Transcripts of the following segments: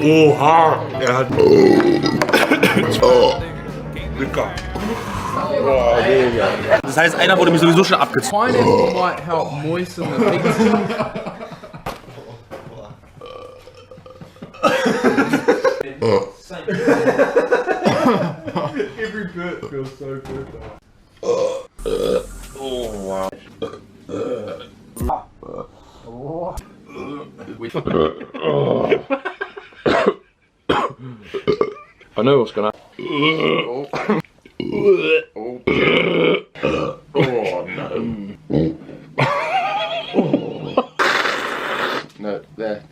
Oha! Er hat... Oh. Lecker. Oh, Digga. Das heißt, einer wurde mir sowieso schon abgezogen. Pineapple might help moisten the pizza. Every bit feels so good though. Oh, wow. I know what's gonna happen. No, there.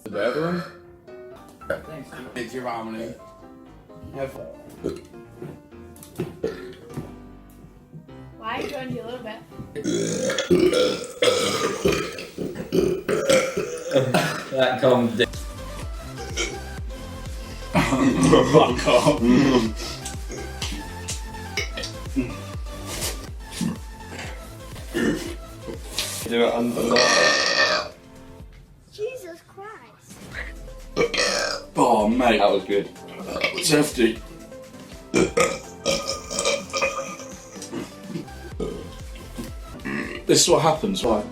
The bathroom? Thanks. It's Giovanni. Have Why? I joined you a little bit. That comes down. fuck off. Do it under that. Jesus Christ. Oh mate, That was good. it's hefty. This is what happens, right?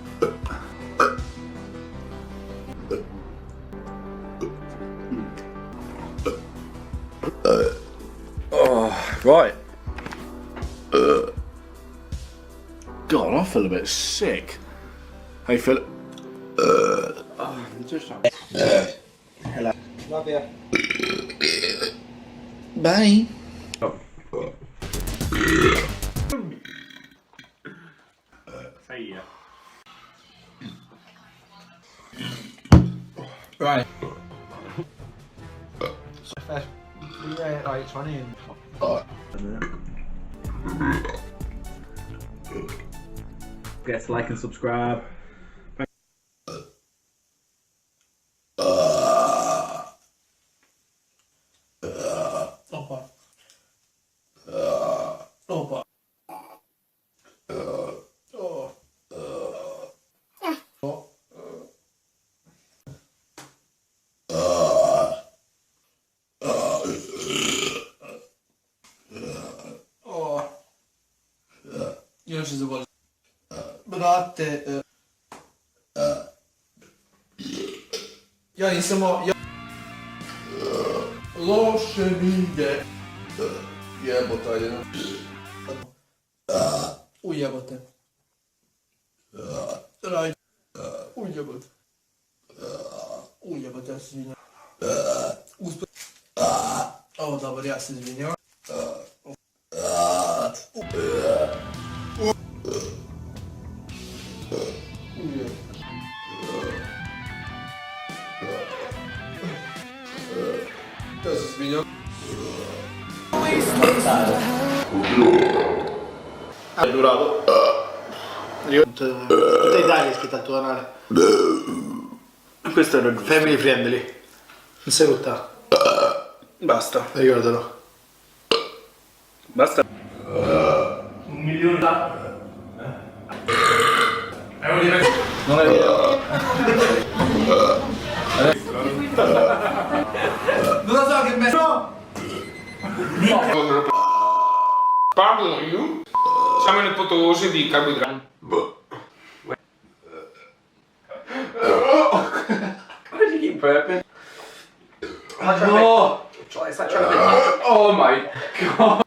Right. God, I feel a bit sick. How you feel? Hello. Love you. Bye. Right. Yeah, like 20 and... Forget to like and subscribe. Io ci devo... Brate... Ja nisam... Loše mi ide. Jebote, ajde na... Ujebote. Raj. Ujebote. Ujebote, ja se izvinjam. Ovo dobro, ja se izvinjam. Ja se izvinjam. È durato. Tutte Italia iscritta al tuo canale. Questo è il Family friendly. Non sei rotta. Basta. Ricordalo. Basta. 1 milione da... Non è vero. Non lo so che me... No! Parlo io. Siamo nepotosi di carboidrati. Why did you keep burping? No! Oh my god.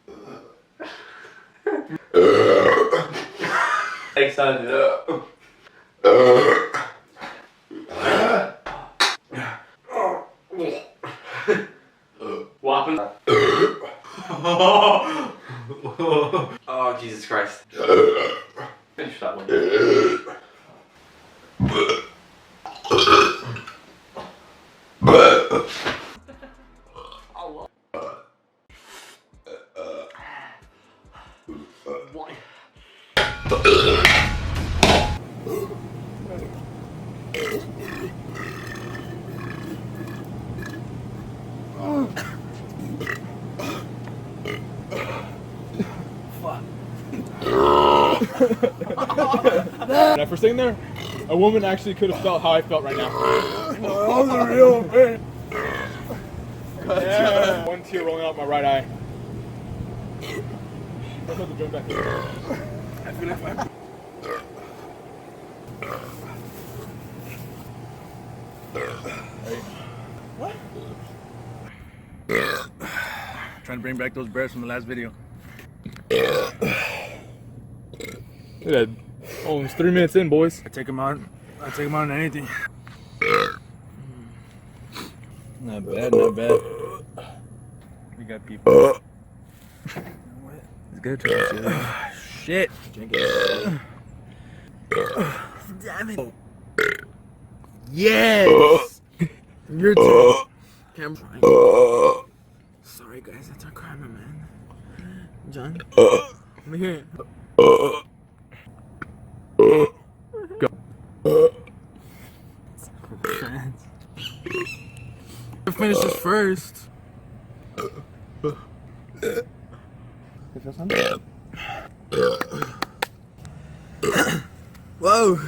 Excited. What happened? Oh Jesus Christ. Finish that one. Why? Now for sitting there, a woman actually could have felt how I felt right now. Oh, the real pain. Yeah. One tear rolling out my right eye. Let's put the joint back here. I feel like I'm... What? Trying to bring back those bears from the last video. Look at that. Oh, it's 3 minutes in, boys. I take them out on anything. Not bad, not bad. We got people. It's good to Shit. Damn it. Yes. Your turn. Camera. Sorry, guys. That's our karma, man. John. Come here. Go. Finish this first. Whoa.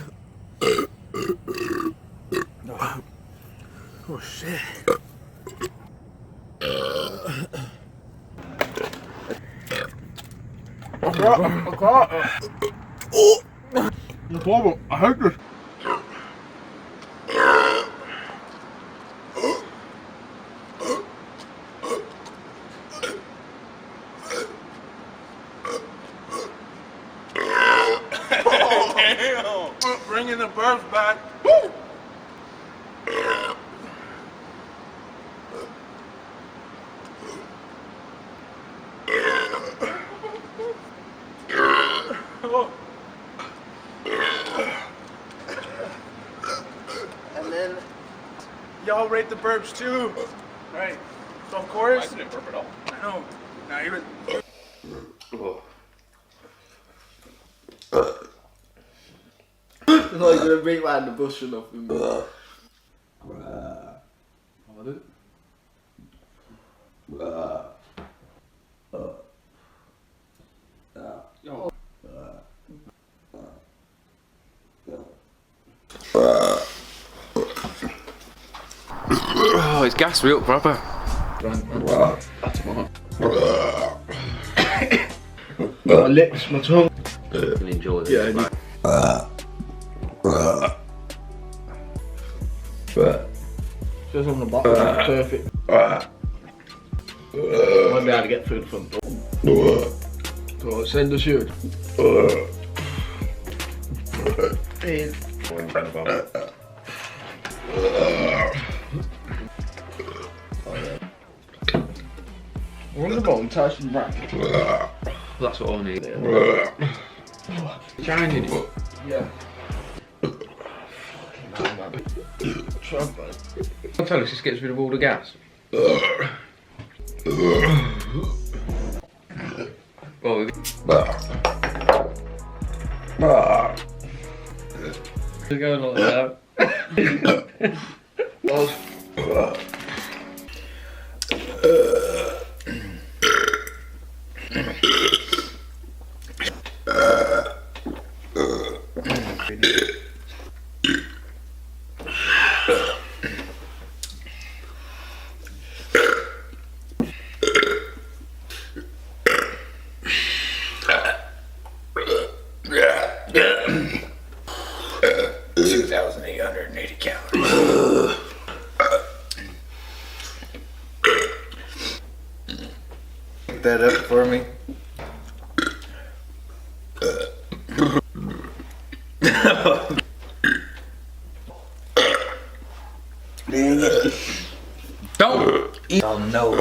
Oh shit. No problem. I heard this. Bringing the burps back. Woo! And then y'all rate the burps too. Right. So of course. I didn't burp at all. I know. Not even. No, you're gonna break my the bush enough with me. Oh, it's gas real proper. My lips, my tongue. Enjoy this. Yeah, just on the bottom, perfect. Might be able to get through the front door. So send us here. We're on the bottom, touch and rack. That's what I need. Changing it. Yeah. I'll tell us this gets rid of all the gas. Well, we're going like that. That up for me. Don't eat. Oh no.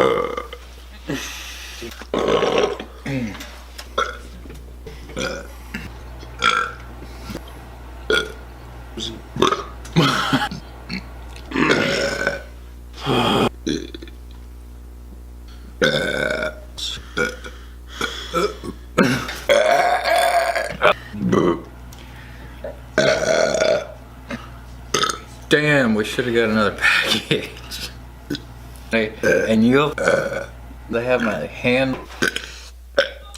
Damn, we should have got another package. And you, they have my hand.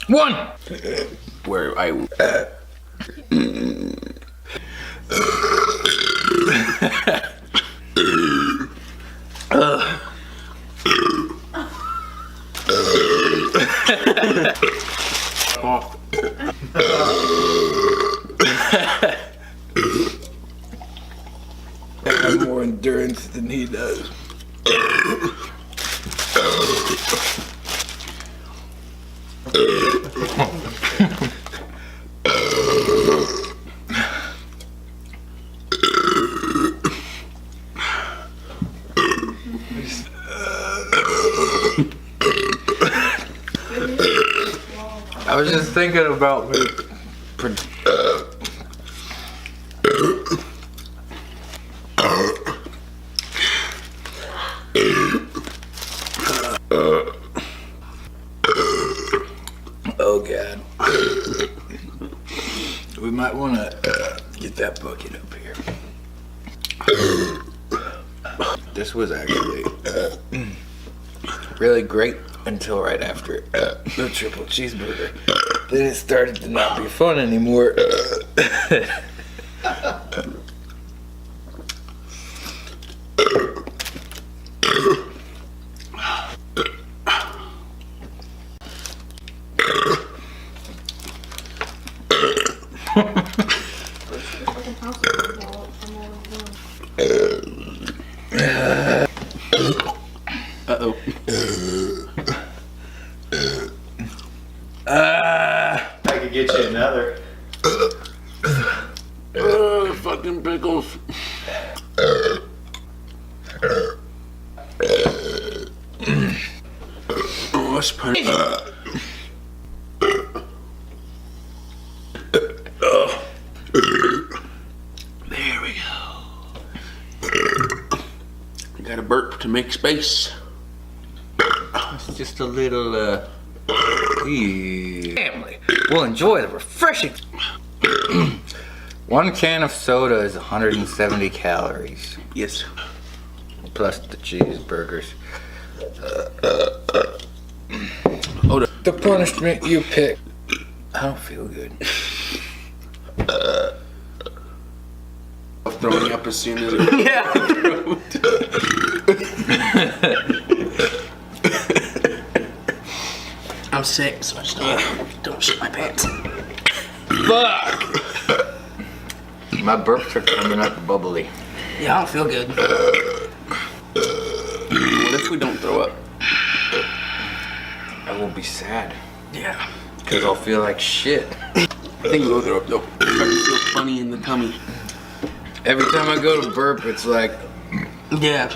One! Where I I have more endurance than he does. I was just thinking about me. Oh God. We might want to get that bucket up here. This was actually really great until right after the triple cheeseburger. Then it started to not be fun anymore. Uh-oh. I could get you another. Fucking pickles. Oh, that's pretty. There we go. You gotta burp to make space. It's just a little family will enjoy the refreshing. One can of soda is 170 calories. Yes. Plus the cheeseburgers. Oh, The punishment you pick. I don't feel good. throwing up as soon as it. Yeah. I'm sick, so I just don't shit my pants. Fuck! My burps are coming up bubbly. Yeah, I don't feel good. What if we don't throw up? I will be sad. Yeah. Because I'll feel like shit. I think we'll throw up though. I feel funny in the tummy. Every time I go to burp, it's like Yeah.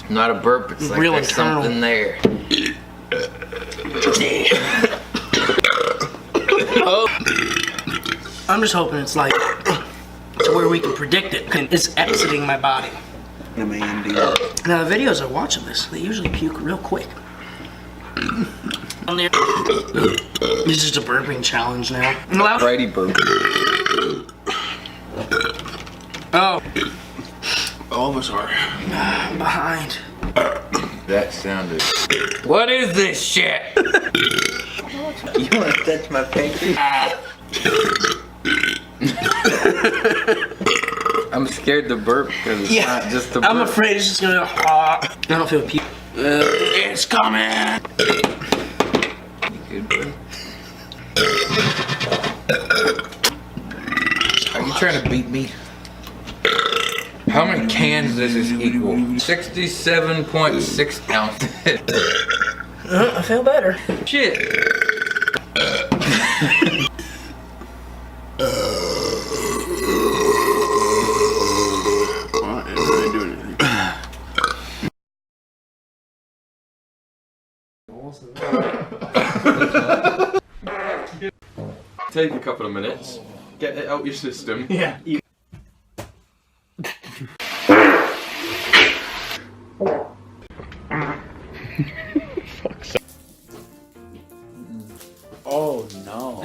not a burp, it's like Real there's internal. something there. I'm just hoping it's like to where we can predict it. It's exiting my body. The man, dude. Now the videos I watch of this, they usually puke real quick. This is just a burping challenge now. Allowed? Righty burp. Oh, All of us are. I'm behind. That sounded. What is this shit? You want to touch my pinky? I'm scared to burp because it's not just a burp. I'm afraid it's just gonna. I don't feel puke. It's coming. Good, bro. Are you trying to beat me? How many cans does this equal? 67.6 ounces. I feel better. Shit. Well, it ain't doing anything. Take a couple of minutes, get it out your system. Yeah. Oh no.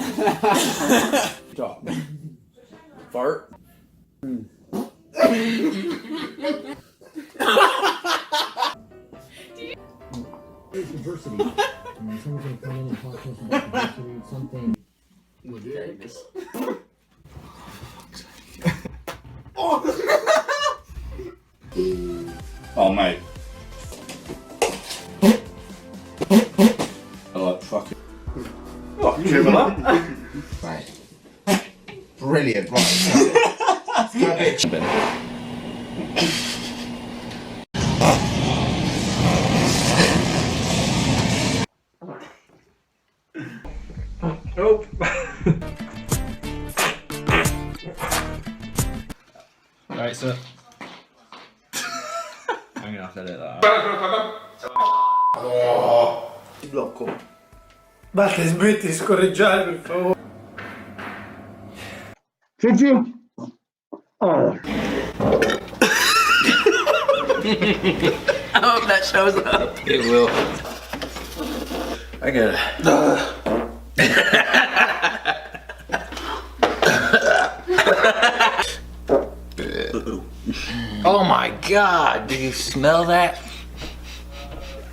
Stop. Fart. Diversity. Someone's gonna come in and talk to us about diversity, something. Oh, fuck it. Oh, trim them up. Right. Brilliant. Right. Nope. Alright, so. I'm gonna have to edit that out. Ti blocco. Basta, smetti di scorreggiare per favore. I hope that shows up. It will. I get it. Oh my god, do you smell that?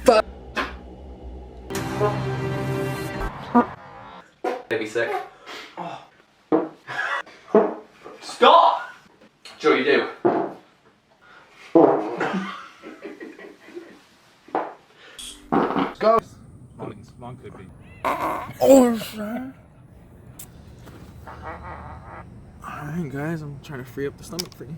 Fuck. Be sick. Stop! Sure you do. Go! Mine could be. Alright guys, I'm trying to free up the stomach for you.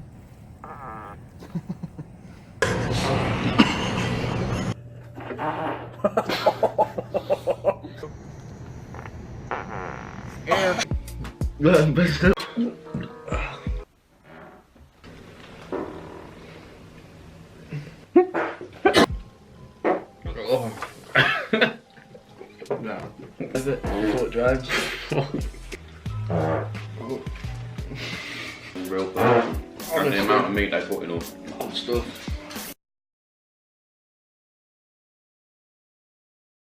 No. Is it? Foot drives. Real bad. The amount of meat they put in all. Stuff.